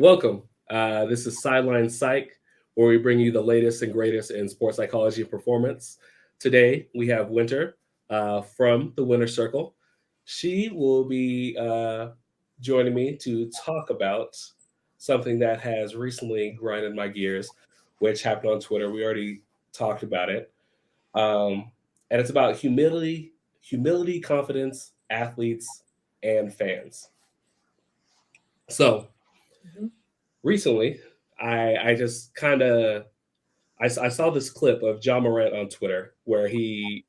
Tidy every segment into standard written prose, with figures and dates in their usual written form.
welcome. This is Sideline Psych, where we bring you the latest and greatest in sports psychology and performance. Today, we have Winter from the Winter Circle. She will be joining me to talk about something that has recently grinded my gears, which happened on Twitter. We already talked about it. Um, and it's about humility, confidence, athletes, and fans. So, Mhm. recently, I just kind of I saw this clip of John Morant on Twitter where he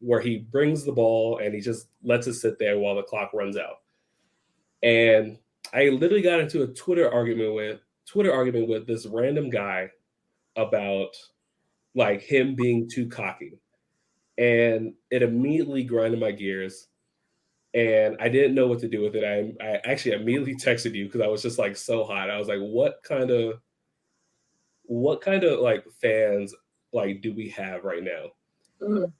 brings the ball and he just lets it sit there while the clock runs out. And I literally got into a Twitter argument with this random guy about like him being too cocky. And it immediately grinded my gears. And I didn't know what to do with it. I actually immediately texted you because I was just like so hot. I was like, what kind of like fans like do we have right now? Mhm.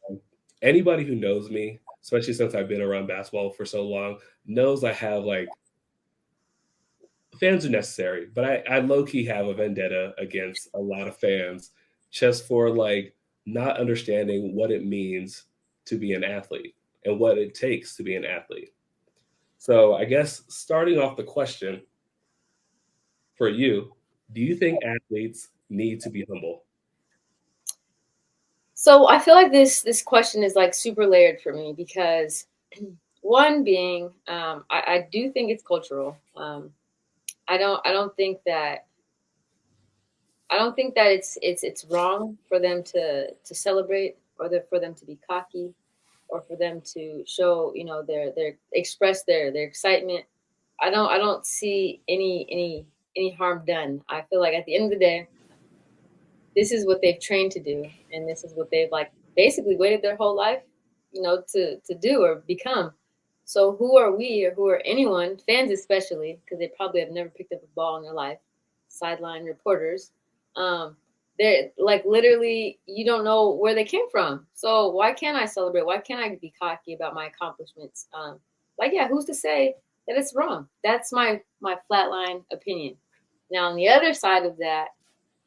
Anybody who knows me, especially since I've been around basketball for so long, knows I have like fans are necessary, but I low key have a vendetta against a lot of fans just for like not understanding what it means to be an athlete and what it takes to be an athlete. So I guess starting off the question for you, do you think athletes need to be humble? So I feel like this question is like super layered for me because one being I do think it's cultural. I don't think that it's wrong for them to celebrate or for them to be cocky or for them to show their express their excitement. I don't see any harm done. I feel like at the end of the day, this is what they've trained to do, and this is what they've like basically waited their whole life, to do or become. So who are we, or who are anyone, fans especially, because they probably have never picked up a ball in their life, sideline reporters. They're like literally you don't know where they came from. So why can't I celebrate? Why can't I be cocky about my accomplishments? Like yeah, who's to say that it's wrong? That's my flatline opinion. Now on the other side of that,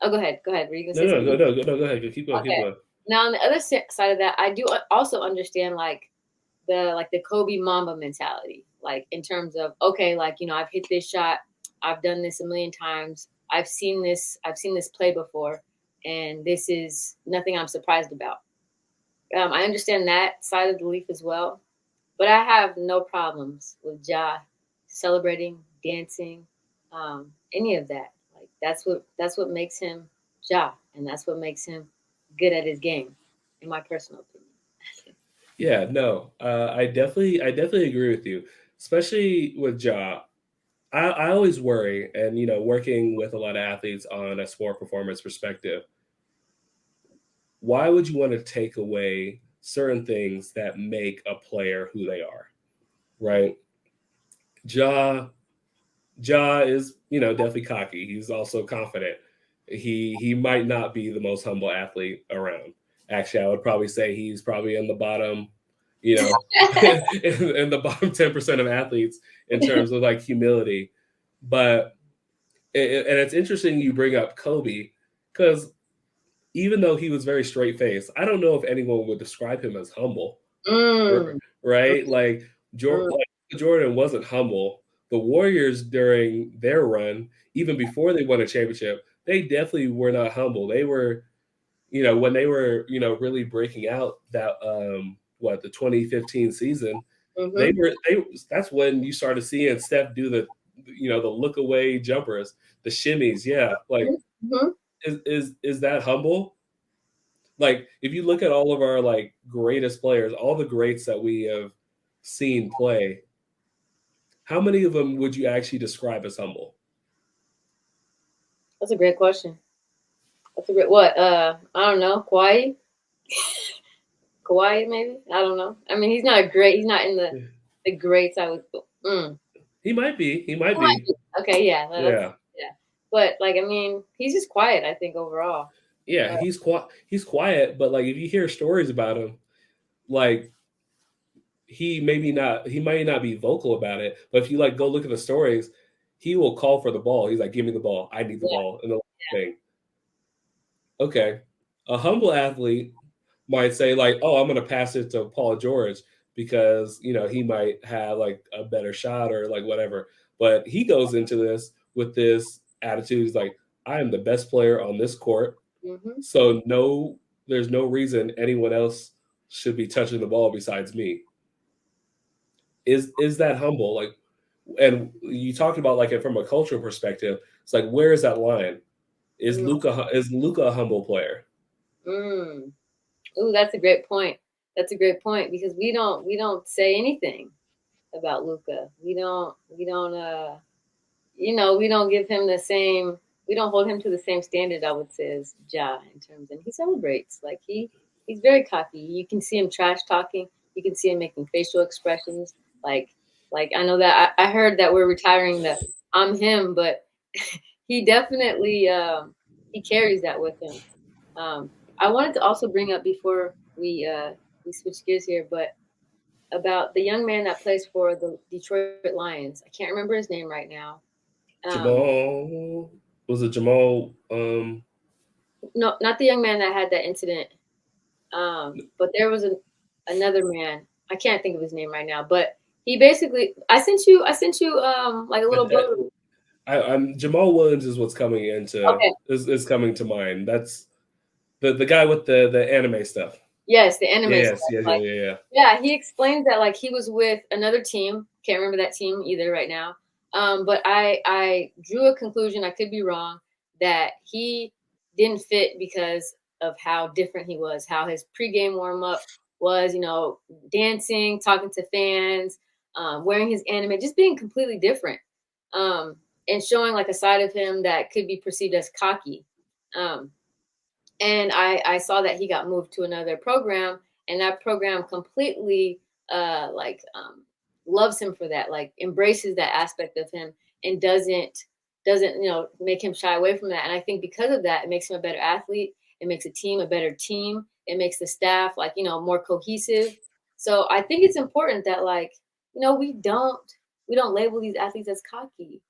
oh, go ahead. Go ahead. Were you gonna No, say no, something? no, no, no. Go ahead. Keep going. Keep Okay. going. Now on the other side of that, I do also understand like the Kobe Mamba mentality, like in terms of okay, like I've hit this shot, I've done this a million times, I've seen this play before, and this is nothing I'm surprised about. I understand that side of the leaf as well, but I have no problems with Ja celebrating, dancing, any of that. Like that's what makes him Ja, and that's what makes him good at his game, in my personal opinion. Yeah, no, I definitely agree with you, especially with Ja. I always worry, and working with a lot of athletes on a sport performance perspective, why would you want to take away certain things that make a player who they are, right? Ja, Ja is definitely cocky. He's also confident. He might not be the most humble athlete around. Actually, I would probably say he's probably in the bottom, you know, in the bottom 10% of athletes in terms of like humility. But and it's interesting you bring up Kobe because even though he was very straight faced, I don't know if anyone would describe him as humble, Mm, right? Like mm, Jordan wasn't humble. The Warriors during their run, even before they won a championship, they definitely were not humble. They were, when they were, really breaking out that the 2015 season, they mm-hmm, were they that's when you started seeing Steph do the look away jumpers, the shimmies. Yeah, like mm-hmm. is that humble? Like if you look at all of our like greatest players, all the greats that we have seen play, how many of them would you actually describe as humble? That's a great question. That's a great what? I don't know. Kawhi maybe. I don't know. I mean, he's not great. He's not in the greats. I would. Mm. He might be. He He might might be. be. Okay, yeah, that's Yeah. yeah. But like, I mean, he's just quiet. I think overall. Yeah, Uh, he's quiet, but like if you hear stories about him, like he might not be vocal about it, but if you like go look at the stories, he will call for the ball. He's like, "Give me the ball. I need the Yeah. ball." And the thing. Okay, a humble athlete might say like, "Oh, I'm going to pass it to Paul George because he might have like a better shot or like whatever." But he goes into this with this attitude. He's like, "I am the best player on this court, Hmm. so there's no reason anyone else should be touching the ball besides me." Is that humble? Like, and you talked about like it from a cultural perspective. It's like, where is that line? Is Luca a humble player? Mm. Ooh, that's a great point. That's a great point because we don't say anything about Luca. We don't give him the same. We don't hold him to the same standard, I would say, as Ja in terms, and he celebrates like he's very cocky. You can see him trash talking. You can see him making facial expressions. Like like I know that I heard that we're retiring the I'm him, but he definitely he carries that with him. I wanted to also bring up before we switch gears here, but about the young man that plays for the Detroit Lions. I can't remember his name right now. Um, Jamal was it Jamal? no, not the young man that had that incident. But there was another man. I can't think of his name right now, but he basically I sent you like a I, little I, blurb. I'm Jamal Williams is what's coming into Okay. is coming to mind. That's the guy with the anime stuff. Yes, the anime stuff. Yes, yes, yeah, Like, yeah, yeah. yeah, he explains that like he was with another team. Can't remember that team either right now. But I drew a conclusion. I could be wrong that he didn't fit because of how different he was. How his pregame warm up was. Dancing, talking to fans, wearing his anime, just being completely different, um, and showing like a side of him that could be perceived as cocky. Um, and I saw that he got moved to another program, and that program completely loves him for that, like embraces that aspect of him, and doesn't make him shy away from that. And I think because of that, it makes him a better athlete. It makes a team a better team. It makes the staff more cohesive. So I think it's important that we don't label these athletes as cocky.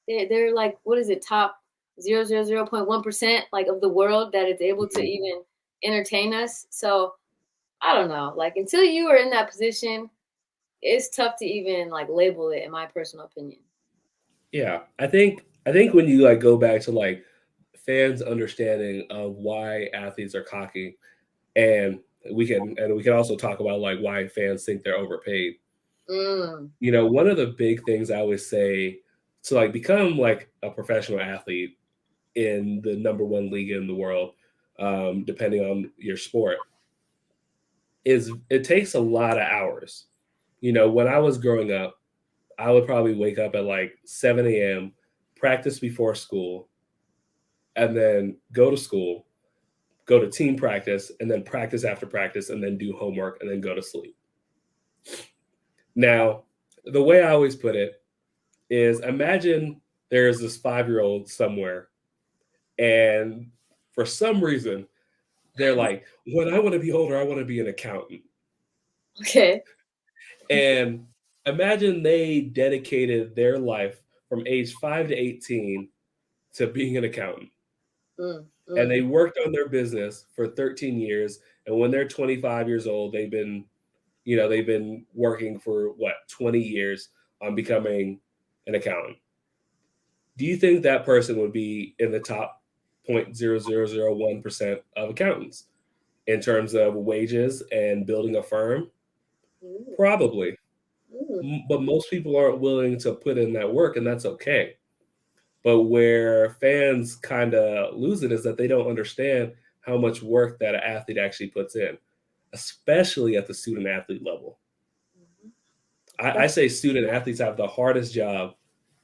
They're like, what is it, top 0.1% like of the world that is able to Mhm. even entertain us. So I don't know. Like until you are in that position, it's tough to even like label it, in my personal opinion. Yeah, I think when you like go back to like fans' understanding of why athletes are cocky, and we can also talk about like why fans think they're overpaid. Mm, One of the big things I always say to like become like a professional athlete in the number one league in the world, depending on your sport, is it takes a lot of hours. When I was growing up, I would probably wake up at like 7 a.m., practice before school, and then go to school, go to team practice, and then practice after practice, and then do homework, and then go to sleep. Now, the way I always put it is imagine there's this 5-year old somewhere, and for some reason, they're like, when I want to be older, I want to be an accountant. okay. And imagine they dedicated their life from age 5 to 18 to being an accountant. Mm, And they mm, worked on their business for 13 years. And when they're 25 years old, they've been working for what, 20 years on becoming an accountant. Do you think that person would be in the top 0.0001% of accountants in terms of wages and building a firm? mm, Probably. mm. But most people aren't willing to put in that work, and that's okay. But where fans kind of lose it is that they don't understand how much work that an athlete actually puts in, especially at the student athlete level. Mhm. I say student athletes have the hardest job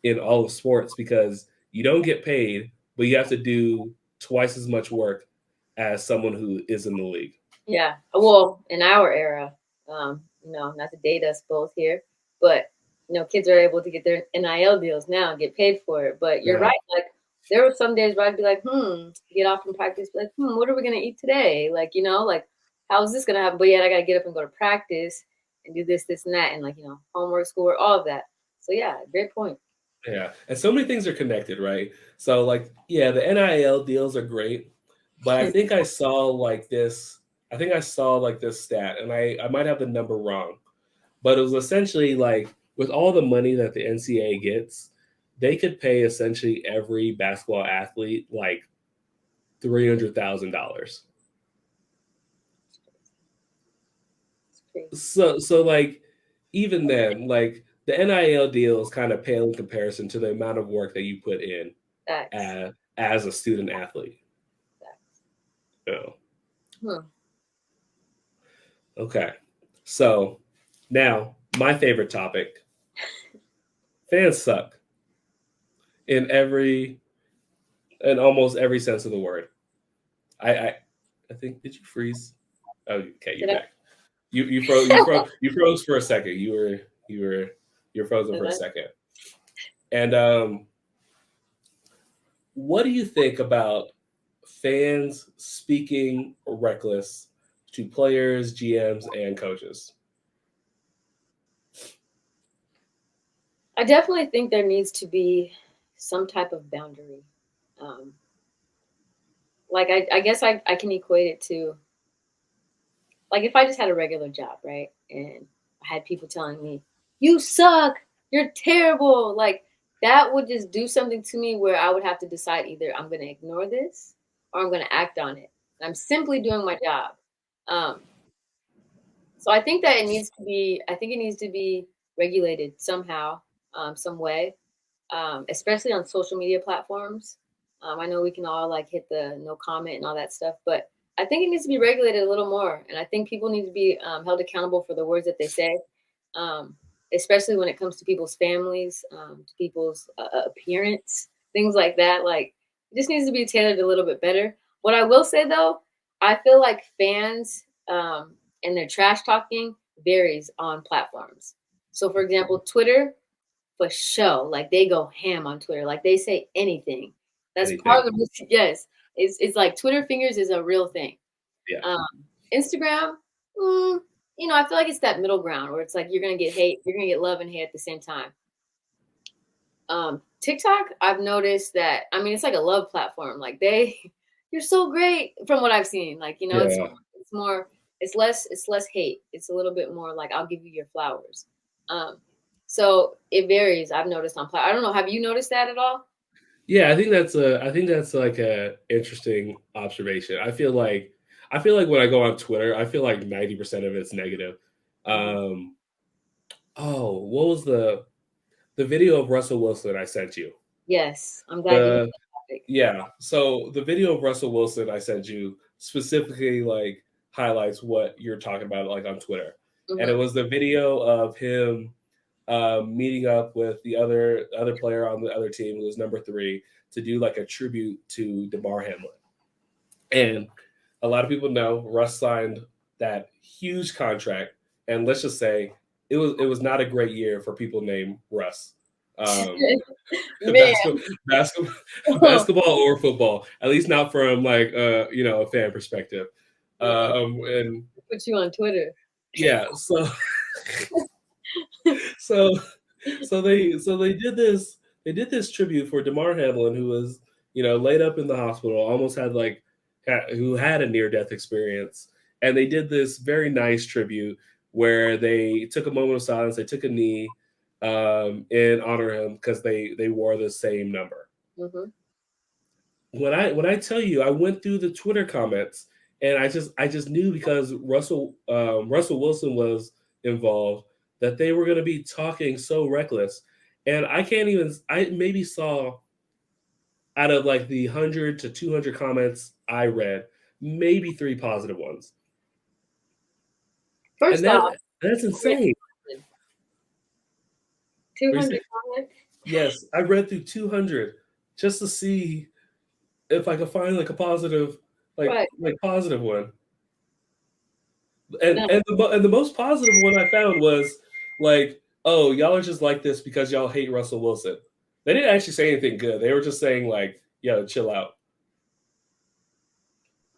in all of sports because you don't get paid, but you have to do twice as much work as someone who is in the league. Yeah. Well, in our era, not to date us both here, but kids are able to get their NIL deals now and get paid for it. But you're Yeah. right. Like there were some days where I'd be like, get off from practice, be like, what are we gonna eat today? Like, like how is this gonna happen? But yet I gotta get up and go to practice and do this, this, and that, and like, homework, schoolwork, all of that. So yeah, great point. Yeah, and so many things are connected, right? So, like, yeah, the NIL deals are great, but I think I saw like this. I think I saw like this stat, and I might have the number wrong, but it was essentially like with all the money that the NCAA gets, they could pay essentially every basketball athlete like $300,000. It's crazy. So like even then, like the NIL deals kind of pale in comparison to the amount of work that you put in Facts. as a student athlete. Facts. Oh, Hmm. okay. So now my favorite topic: fans suck in in almost every sense of the word. I think did you freeze? Oh, okay, you're Did I? back. You froze for a second. You were frozen Did for a I? second. And what do you think about fans speaking reckless to players, GMs, and coaches? I definitely think there needs to be some type of boundary. Um, like I guess I can equate it to like if I just had a regular job, right? And I had people telling me, "You suck, you're terrible," like that would just do something to me where I would have to decide either I'm going to ignore this or I'm going to act on it. I'm simply doing my job. Um, so I think that it needs to be. I think it needs to be regulated somehow, some way, especially on social media platforms. I know we can all like hit the no comment and all that stuff, but I think it needs to be regulated a little more. And I think people need to be held accountable for the words that they say, um, especially when it comes to people's families, to people's appearance, things like that. Like, it just needs to be tailored a little bit better. What I will say though, I feel like fans and their trash talking varies on platforms. So, for example, Twitter, for sure. Like they go ham on Twitter. Like they say anything. That's part Anything? of the yes. It's like Twitter fingers is a real thing. Yeah. Um, Instagram, mm, I feel like it's that middle ground where it's like you're gonna get hate, you're gonna get love and hate at the same time. TikTok, I've noticed that. I mean, it's like a love platform. Like you're so great from what I've seen. Like Yeah. it's more, it's less hate. It's a little bit more like I'll give you your flowers. Um, so it varies. I've noticed on I don't know. Have you noticed that at all? Yeah, I think that's like a interesting observation. I feel like when I go on Twitter, I feel like 90% of it's negative. Hmm. Um oh, what was the video of Russell Wilson I sent you? Yes, I'm glad you hit The that topic. Yeah, so the video of Russell Wilson I sent you specifically like highlights what you're talking about like on Twitter. And it Hmm. was the video of him meeting up with the other player on the other team who was number 3 to do like a tribute to DeMar Hamlin. And a lot of people know Russ signed that huge contract, and let's just say it was not a great year for people named Russ. Um, Man, basketball, basketball, basketball or football, at least not from like a fan perspective. yeah, And put you on Twitter. yeah, so so they did this tribute for DeMar Hamlin, who was laid up in the hospital, almost had like who had a near death experience, and they did this very nice tribute where they took a moment of silence, they took a knee in honor of him because they wore the same number. Hmm. When I tell you, I went through the Twitter comments and I just knew because Russell Wilson was involved that they were going to be talking so reckless, and I can't even I maybe saw out of like the 100 to 200 comments I read, maybe 3 positive ones, and First off, that's yeah, insane. 200 comments. Yes, I read through 200 just to see if I could find like a positive, Right. like positive one. No, And the most positive one I found was like, oh, y'all are just like this because y'all hate Russell Wilson. They didn't actually say anything good. They were just saying like, yo, chill out.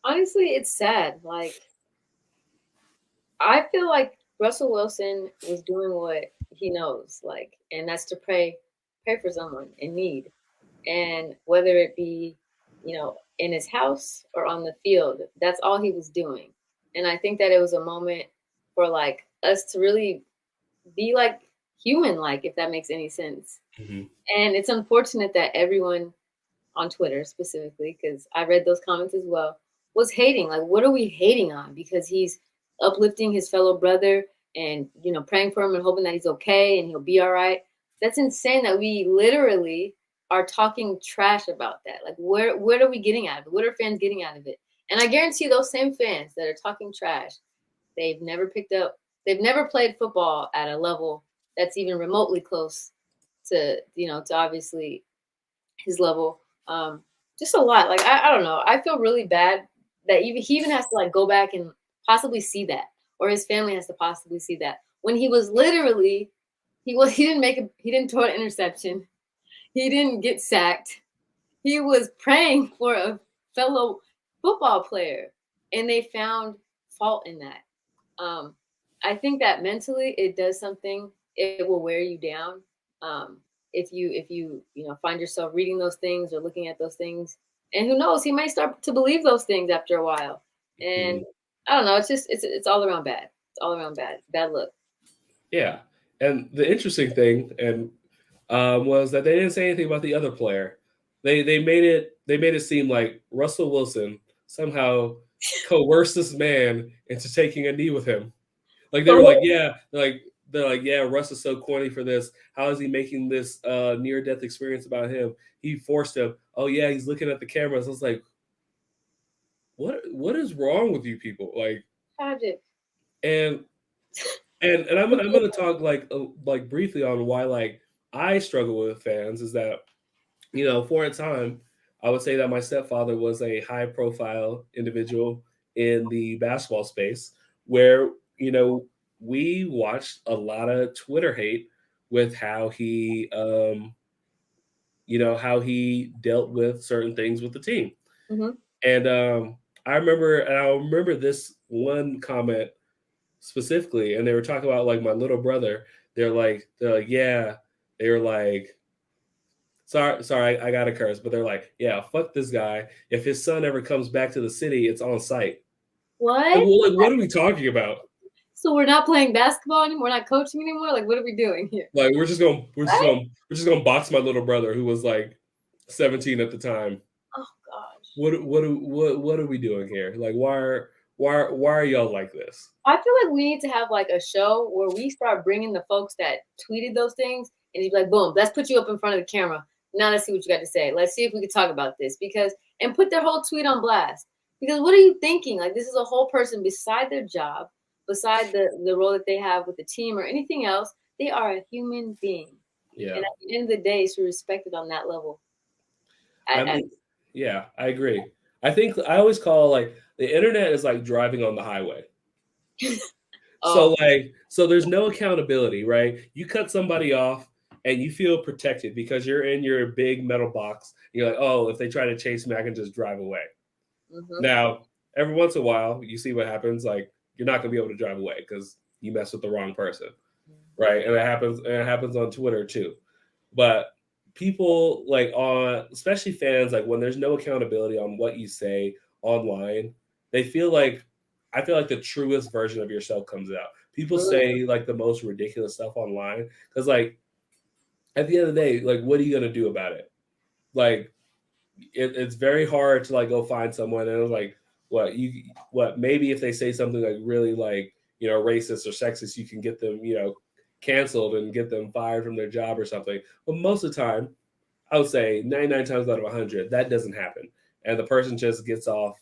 honestly, it's sad. Like, I feel like Russell Wilson was doing what he knows, like, and that's to pray. pray for someone in need. And whether it be, in his house or on the field, that's all he was doing. And I think that it was a moment for like us to really be like human, like, if that makes any sense. Mhm. And it's unfortunate that everyone on Twitter specifically, because I read those comments as well, was hating. Like, what are we hating on? Because he's uplifting his fellow brother and, praying for him and hoping that he's okay and he'll be all right. That's insane that we literally are talking trash about that. Like, what are we getting out of it? What are fans getting out of it? And I guarantee those same fans that are talking trash, they've never picked up, they've never played football at a level that's even remotely close to, to obviously his level. Just a lot. Like, I don't know. I feel really bad that even he even has to like go back and possibly see that, or his family has to possibly see that when he was literally he didn't throw an interception, he didn't get sacked, he was praying for a fellow football player, and they found fault in that. Um, I think that mentally it does something. It will wear you down. Um, if you find yourself reading those things or looking at those things, and who knows, he might start to believe those things after a while. And Mhm. I don't know. It's just it's all around bad. It's all around bad. Bad look. Yeah. And the interesting thing and was that they didn't say anything about the other player. They made it seem like Russell Wilson somehow coerced this man into taking a knee with him. Like they were like, So yeah, they're like, yeah, Russ is so corny for this. How is he making this near death experience about him? He forced him. Oh yeah, he's looking at the cameras. I was like, what is wrong with you people? Like, tragic. and and I'm gonna talk like briefly on why like I struggle with fans is that for a time, I would say that my stepfather was a high profile individual in the basketball space where, we watched a lot of Twitter hate with how he dealt with certain things with the team. Hmm. And I remember this one comment specifically, and they were talking about like my little brother. They're like, yeah, they were like, sorry, I got to curse, but they're like, yeah, fuck this guy. If his son ever comes back to the city, it's on site. Like, What? well, like, what are we talking about? So we're not playing basketball anymore. We're not coaching anymore. Like, what are we doing here? Like, What? we're just gonna box my little brother who was like 17 at the time. Oh gosh. What are we doing here? Like, why are y'all like this? I feel like we need to have like a show where we start bringing the folks that tweeted those things, and you'd be like, boom, let's put you up in front of the camera. Now let's see what you got to say. Let's see if we can talk about this, because and put their whole tweet on blast. Because what are you thinking? Like, this is a whole person beside their job, beside the role that they have with the team or anything else. They are a human being, and Yeah, at the end of the day, it's respected on that level. I mean, yeah, I agree. I think I always call like the internet is like driving on the highway. Oh, So there's no accountability, right? You cut somebody off and you feel protected because you're in your big metal box. You're like, oh, if they try to chase me, I can just drive away. mm-hmm. Now, every once in a while, you see what happens. Like you're not gonna be able to drive away because you mess with the wrong person, right? And it happens on Twitter too. But people like on especially fans, like when there's no accountability on what you say online, they feel like I feel like the truest version of yourself comes out. People Mm-hmm. say like the most ridiculous stuff online because like at the end of the day, like what are you gonna do about it? Like it's very hard to like go find someone and it's like what maybe if they say something like really like racist or sexist, you can get them canceled and get them fired from their job or something. But most of the time, I would say 99 times out of 100, that doesn't happen. And the person just gets off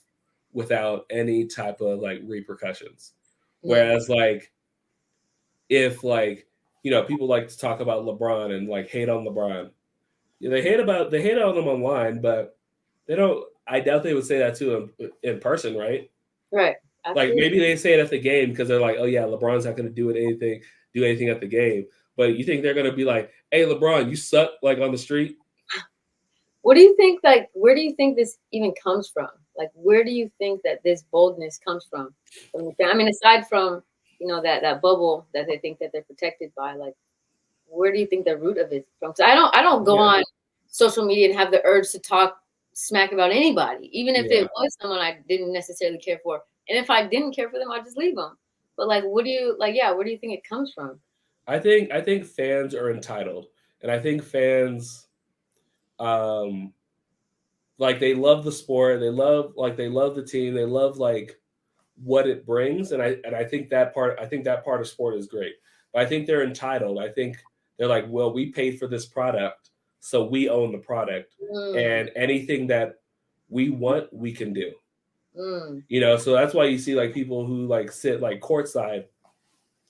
without any type of like repercussions. Mm-hmm. Whereas, like, if like, people like to talk about LeBron and like hate on LeBron. Yeah, they hate on him online, but they don't, I doubt they would say that to him in person, right? Right. Like Absolutely. maybe they say it at the game because they're like, oh yeah, LeBron's not going to do anything at the game. But you think they're going to be like, hey, LeBron, you suck, like on the street? What do you think? Like, where do you think this even comes from? Like, where do you think that this boldness comes from? I mean, aside from that bubble that they think that they're protected by, like, where do you think the root of it from? So I don't go Yeah. on social media and have the urge to talk smack about anybody, even if Yeah. it was someone I didn't necessarily care for. And if I didn't care for them, I'd just leave them. But like, what do you like? Yeah, where do you think it comes from? I think fans are entitled, and I think fans um like they love the sport, they love the team, they love like what it brings, and I think that part of sport is great. But I think they're entitled. I think they're like, well, we paid for this product, so we own the product, Mm, and anything that we want, we can do. mm, So that's why you see like people who like sit like courtside.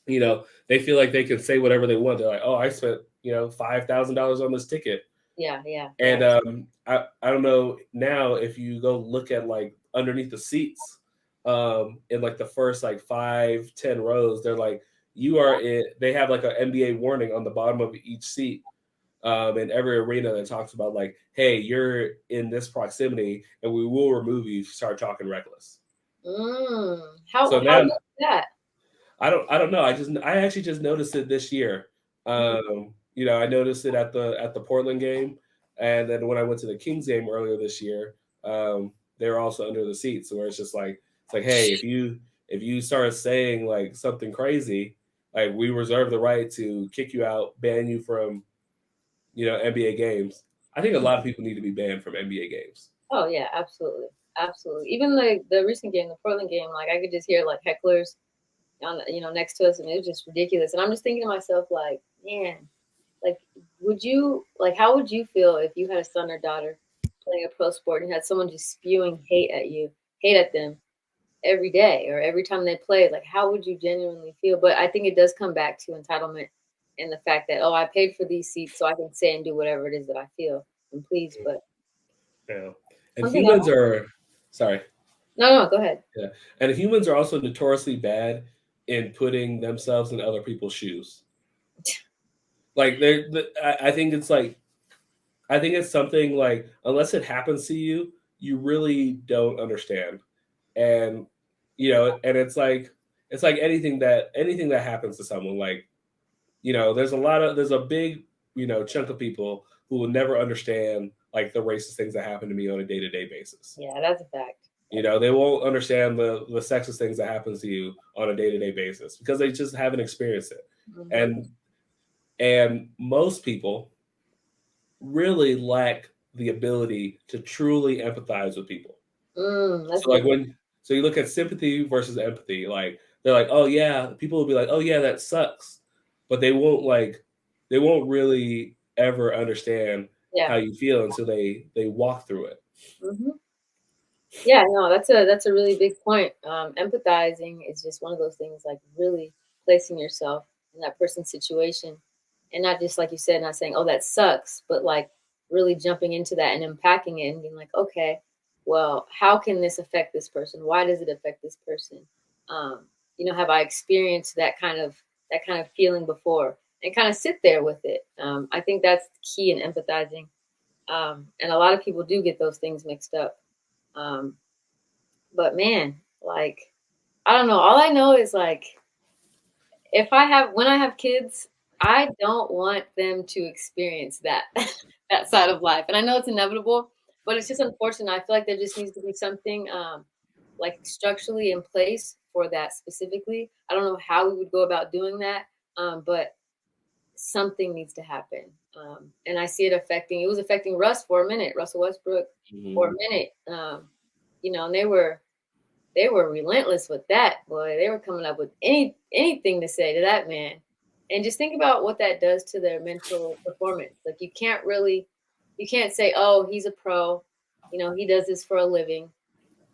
They feel like they can say whatever they want. They're like, oh, I spent $5,000 on this ticket. yeah, yeah, yeah. And I don't know now if you go look at like underneath the seats, in like the first like 5-10 rows, they're like, you are in. They have like an NBA warning on the bottom of each seat, in every arena that talks about like, hey, you're in this proximity, and we will remove you if you start talking reckless. So How now is that? I don't know. I actually just noticed it this year. Mm, I noticed it at the Portland game, and then when I went to the Kings game earlier this year, they were also under the seats. So where it's like, hey, if you start saying like something crazy, like we reserve the right to kick you out, ban you from NBA games. I think a mm. lot of people need to be banned from NBA games. Oh yeah, absolutely, absolutely. Even like the recent game, the Portland game, like I could just hear like hecklers on next to us, and it was just ridiculous. And I'm just thinking to myself, like, man, like, would you like how would you feel if you had a son or daughter playing a pro sport and you had someone just spewing hate at you, hate at them every day or every time they play? Like, how would you genuinely feel? But I think it does come back to entitlement and the fact that, oh, I paid for these seats so I can say and do whatever it is that I feel and please. But Yeah, and one thing I humans are sorry. no, go ahead. Yeah, and humans are also notoriously bad in putting themselves in other people's shoes. Like I think it's like I think it's something like unless it happens to you, you really don't understand. And and it's like anything that happens to someone. Like there's a big chunk of people who will never understand like the racist things that happen to me on a day to day basis. Yeah, that's a fact. They won't understand the sexist things that happens to you on a day to day basis because they just haven't experienced it. Hmm. And most people really lack the ability to truly empathize with people. That's So a good like point. so you look at sympathy versus empathy, like they're like, oh yeah, people will be like, oh yeah, that sucks, but they won't really ever understand Yeah. how you feel until they walk through it. Hmm. Yeah, no, that's a really big point. Empathizing is just one of those things, like really placing yourself in that person's situation, and not just like you said, not saying, "Oh, that sucks," but like really jumping into that and unpacking it and being like, "Okay, well, how can this affect this person? Why does it affect this person? Have I experienced that kind of feeling before?" And kind of sit there with it. I think that's key in empathizing, and a lot of people do get those things mixed up. Um, but man, like I don't know. All I know is like if I have when I have kids, I don't want them to experience that that side of life. And I know it's inevitable, but it's just unfortunate. I feel like there just needs to be something like structurally in place for that specifically. I don't know how we would go about doing that, but something needs to happen. And I see it was affecting Russell Westbrook for a Mhm. minute. And they were relentless with that, boy. They were coming up with anything to say to that man. And just think about what that does to their mental performance. Like you can't say, "Oh, he's a pro. He does this for a living.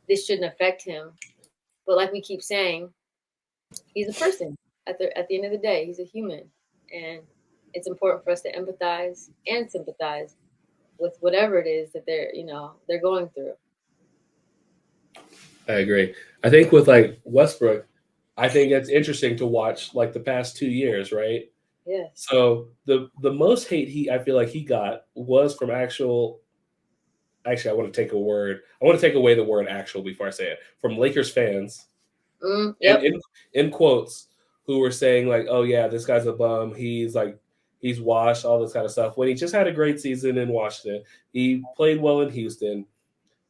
This shouldn't affect him." But like we keep saying, he's a person. At the end of the day, he's a human. And it's important for us to empathize and sympathize with whatever it is that they're going through. I agree. I think with like Westbrook, I think it's interesting to watch like the past 2 years, right? Yes. So the most hate I feel like he got was from actually I want to take away the word actual before I say it, from Lakers fans, and Yep. in quotes, who were saying like, oh yeah, this guy's a bum. He's like He's washed, all this kind of stuff. When he just had a great season in Washington, he played well in Houston.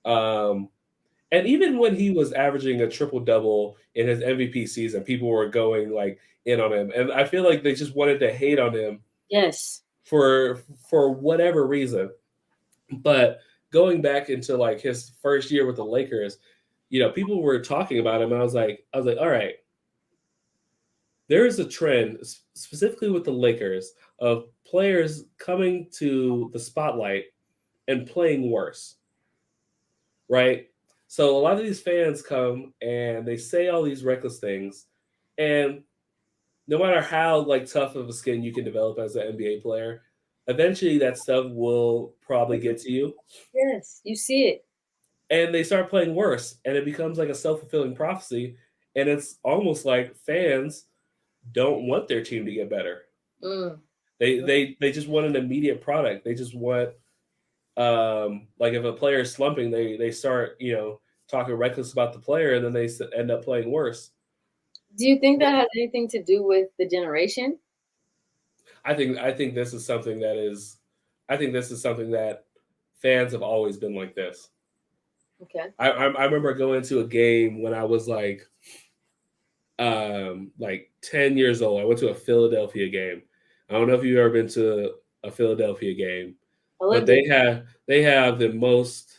Um, and even when he was averaging a triple double in his MVP season, people were going like in on him, and I feel like they just wanted to hate on him Yes. for whatever reason. But going back into like his first year with the Lakers, people were talking about him, and I was like, all right, there is a trend specifically with the Lakers of players coming to the spotlight and playing worse, right? So a lot of these fans come and they say all these reckless things, and no matter how like tough of a skin you can develop as an NBA player, eventually that stuff will probably get to you, Yes, you see it. and they start playing worse, and it becomes like a self-fulfilling prophecy, and it's almost like fans don't want their team to get better. Mm. They just want an immediate product. They just want like if a player is slumping, they start talking reckless about the player, and then they end up playing worse. Do you think that has anything to do with the generation? I think this is something that fans have always been like this. Okay. I remember going to a game when I was like 10 years old. I went to a Philadelphia game. I don't know if you've ever been to a Philadelphia game, I but lived they have the most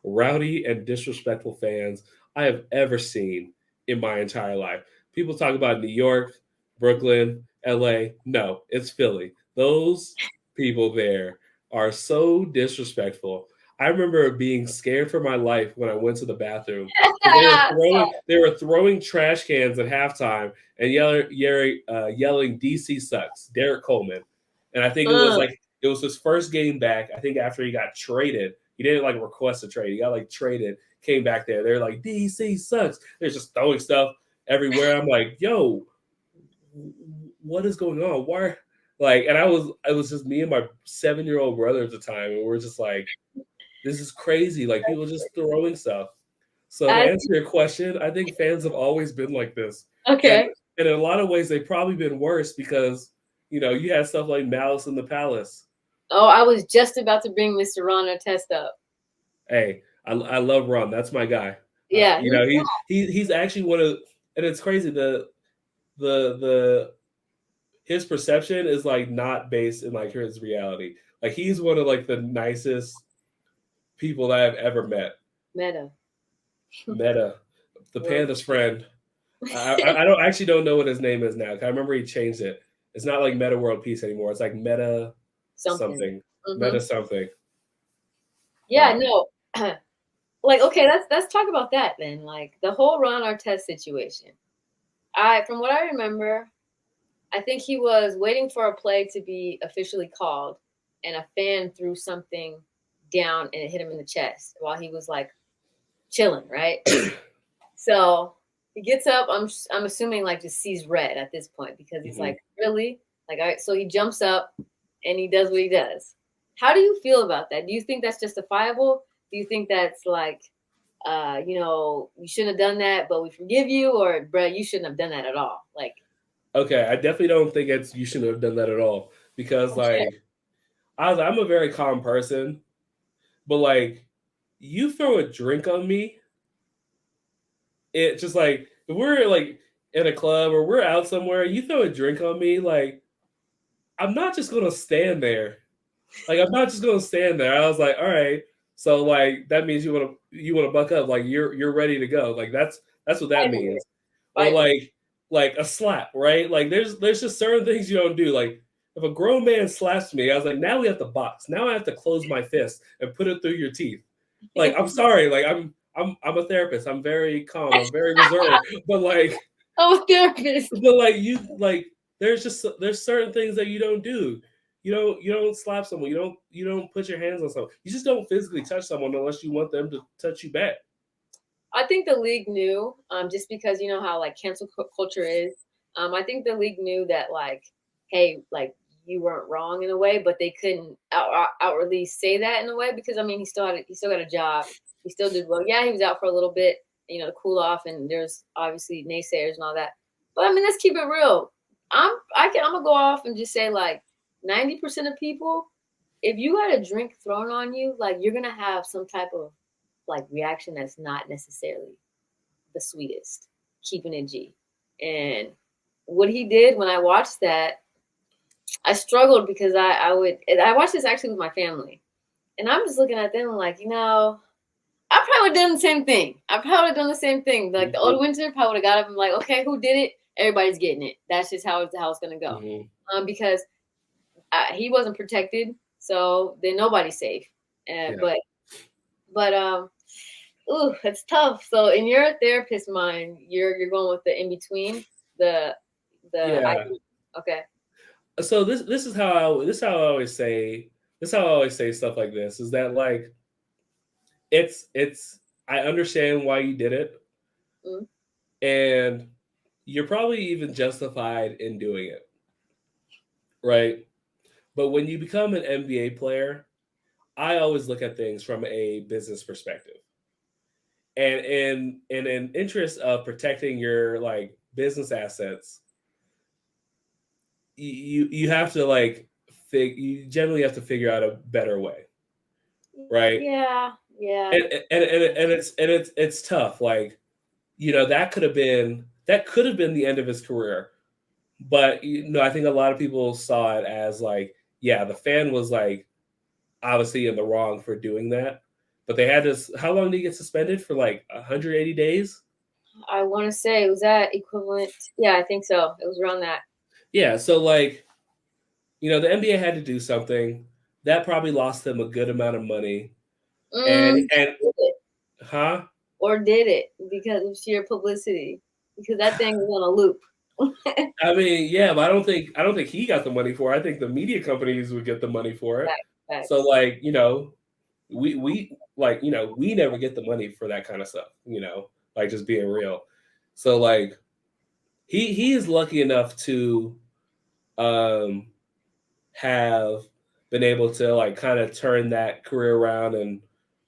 rowdy and disrespectful fans I have ever seen in my entire life. People talk about New York, Brooklyn, LA. No, it's Philly. Those people there are so disrespectful. I remember being scared for my life when I went to the bathroom because they were throwing trash cans at halftime and yelling "DC sucks," Derek Coleman, and I think it was his first game back. I think after he got traded, he didn't like request a trade. He got like traded, came back there. They're like DC sucks. They're just throwing stuff everywhere. I'm like, yo, what is going on? Why? Like, and it was just me and my 7-year-old brother at the time, and we're just like, this is crazy. Like people just throwing stuff. So to I, answer your question, I think fans have always been like this, and okay. and in a lot of ways they've probably been worse because you had stuff like Malice in the Palace. Oh, I was just about to bring Mr. Ron Artest up. Hey, I love Ron. That's my guy. Yeah. He's actually one of, and it's crazy the his perception is like not based in like his reality. Like he's one of like the nicest people that I've ever met. Meta. Meta, the Word. panda's friend. I don't know what his name is now. I remember he changed it. It's not like Meta World Peace anymore. It's like Meta something. Mhm. Meta something. Yeah, no. Like, okay, let's talk about that then. Like the whole Ron Artest situation. From what I remember, I think he was waiting for a play to be officially called, and a fan threw something down and it hit him in the chest while he was like chilling, right? So he gets up. I'm assuming like just sees red at this point because he's like, really? Like, all right. So he jumps up and he does what he does. How do you feel about that? Do you think that's justifiable? Do you think that's like, you shouldn't have done that, but we forgive you, or Brett, you shouldn't have done that at all? Like, Okay, I definitely don't think you shouldn't have done that at all because okay. like I'm a very calm person, but like you throw a drink on me, it just like if we're like in a club or we're out somewhere, you throw a drink on me, like I'm not just gonna stand there. Like I'm not just gonna stand there. I was like, all right, so like that means you wanna buck up, like you're ready to go. Like that's what that Fight for it. means. Or Fight for it. like a slap, right? Like there's just certain things you don't do. Like if a grown man slaps me, I was like, now we have to box. Now I have to close my fist and put it through your teeth. Like I'm sorry, like I'm a therapist. I'm very calm. I'm very reserved. But like I'm a therapist. but like there's certain things that you don't do. You don't slap someone. You don't put your hands on someone. You just don't physically touch someone unless you want them to touch you back. I think the league knew, just because you know how like cancel culture is. I think the league knew that like, hey, like you weren't wrong in a way, but they couldn't outwardly say that in a way because I mean he still got a job. He still did well. Yeah, he was out for a little bit, to cool off, and there's obviously naysayers and all that. But I mean, let's keep it real. I'm gonna go off and just say like 90% of people, if you got a drink thrown on you, like you're gonna have some type of like reaction that's not necessarily the sweetest, keeping it G. And what he did when I watched that, I struggled because I watched this actually with my family. And I'm just looking at them like, I probably would have done the same thing. I probably would have done the same thing. Like the old winter probably would have got up and like, okay, who did it? Everybody's getting it. That's just how it's gonna go. Because he wasn't protected, so then nobody's safe. But ooh, it's tough. So in your therapist mind, you're going with the in between, the okay. So this is how I always say stuff like this is that like it's I understand why you did it, and you're probably even justified in doing it, right? But when you become an NBA player, I always look at things from a business perspective. And in an interest of protecting your like business assets, you have to like you generally have to figure out a better way, right? Yeah. And it's tough. Like, that could have been the end of his career. But I think a lot of people saw it as like, yeah, the fan was like obviously in the wrong for doing that. But they had this. How long did he get suspended for? Like 180 days. I want to say, was that equivalent? Yeah, I think so. It was around that. Yeah. So like, the NBA had to do something. That probably lost them a good amount of money. And huh? Or did it because of sheer publicity? Because that thing was on a loop. I mean, yeah, but I don't think he got the money for it. I think the media companies would get the money for it. Facts. So like, we like, we never get the money for that kind of stuff, like just being real. So like he is lucky enough to have been able to like kind of turn that career around and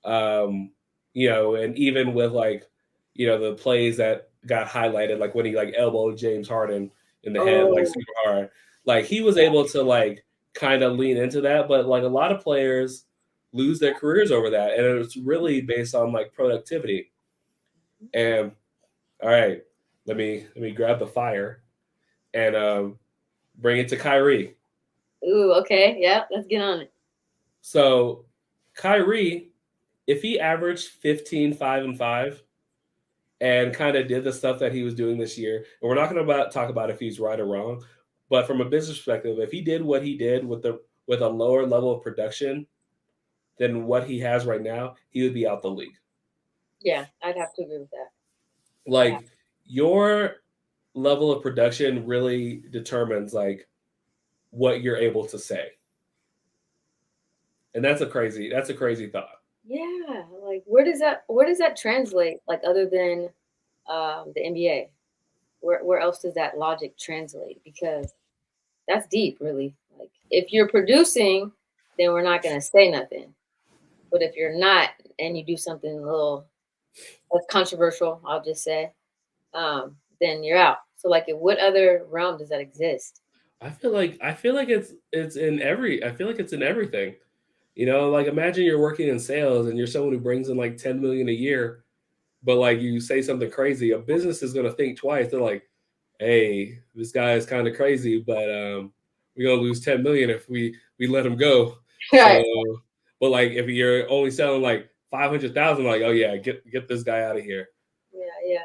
and even with like, the plays that got highlighted, like when he like elbowed James Harden in the head like super hard, like he was able to like kind of lean into that. But like a lot of players lose their careers over that, and it's really based on like productivity. And all right, let me grab the fire and bring it to Kyrie. Ooh, okay, yeah, let's get on it. So Kyrie, if he averaged 15, 5, and 5 and kind of did the stuff that he was doing this year, and we're not going to talk about if he's right or wrong, but from a business perspective, if he did what he did with a lower level of production than what he has right now, he would be out the league. Yeah, I'd have to agree with that. Like your level of production really determines like what you're able to say. And that's a crazy thought. Yeah, like where does that translate? Like other than the NBA, where else does that logic translate? Because that's deep, really. Like if you're producing, then we're not gonna say nothing. But if you're not, and you do something a little that's controversial, I'll just say, then you're out. So like, in what other realm does that exist? I feel like it's in everything. Like imagine you're working in sales and you're someone who brings in like 10 million a year, but like you say something crazy, a business is gonna think twice. They're like, hey, this guy is kind of crazy, but we're gonna lose 10 million if we let him go. Right. So, but like if you're only selling like 500,000, like, oh yeah, get this guy out of here. Yeah.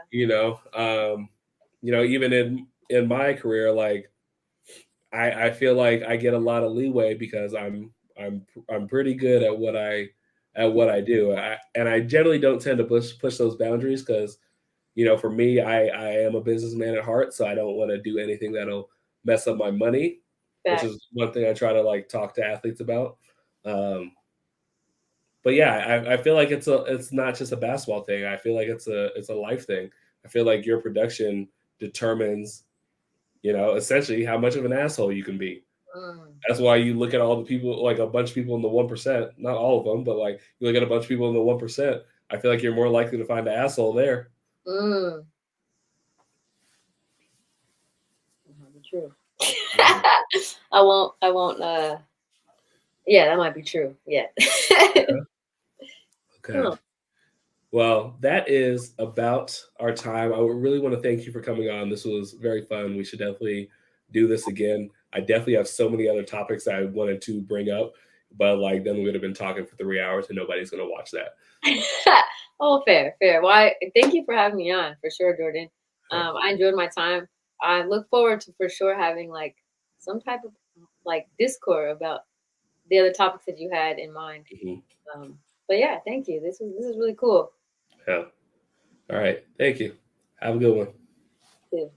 Even in my career, like I feel like I get a lot of leeway because I'm pretty good at what I do. And I generally don't tend to push those boundaries because, for me, I am a businessman at heart, so I don't want to do anything that'll mess up my money, which is one thing I try to like talk to athletes about. But yeah, I feel like it's not just a basketball thing. I feel like it's a life thing. I feel like your production determines, essentially how much of an asshole you can be. That's why you look at all the people, like a bunch of people in the 1%, not all of them, but like you look at a bunch of people in the 1%, I feel like you're more likely to find an asshole there. True. I won't. Yeah, that might be true. Yeah. Okay. Huh. Well, that is about our time. I would really want to thank you for coming on. This was very fun. We should definitely do this again. I definitely have so many other topics I wanted to bring up, but like then we would have been talking for 3 hours and nobody's going to watch that. Oh, fair, fair. Why? Thank you for having me on, for sure, Jordan. I enjoyed my time. I look forward to for sure having like some type of like discord about the other topics that you had in mind. Mhm. But yeah, thank you. This is really cool Yeah. All right. Thank you. Have a good one. too.